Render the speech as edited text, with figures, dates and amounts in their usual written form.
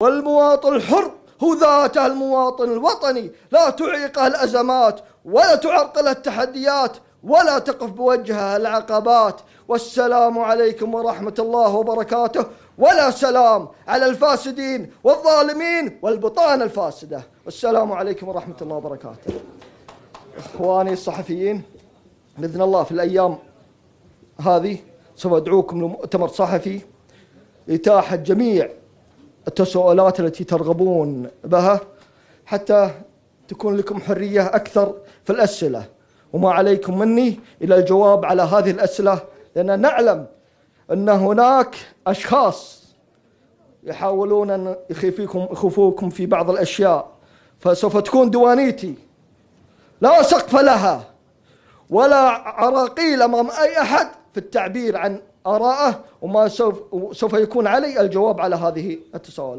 والمواطن الحر هو ذاته المواطن الوطني، لا تعيقه الأزمات ولا تعرقله التحديات ولا تقف بوجهه العقبات. والسلام عليكم ورحمة الله وبركاته، ولا سلام على الفاسدين والظالمين والبطانة الفاسدة. والسلام عليكم ورحمة الله وبركاته. إخواني الصحفيين، بإذن الله في الأيام هذه سوف أدعوكم لمؤتمر صحفي لإتاحة جميع التساؤلات التي ترغبون بها، حتى تكون لكم حرية أكثر في الأسئلة، وما عليكم مني إلى الجواب على هذه الأسئلة، لأننا نعلم أن هناك أشخاص يحاولون أن يخوفوكم في بعض الأشياء، فسوف تكون ديوانيتي لا سقف لها ولا عراقيل أمام أي أحد في التعبير عن آرائه، وما سوف يكون علي الجواب على هذه التساؤلات.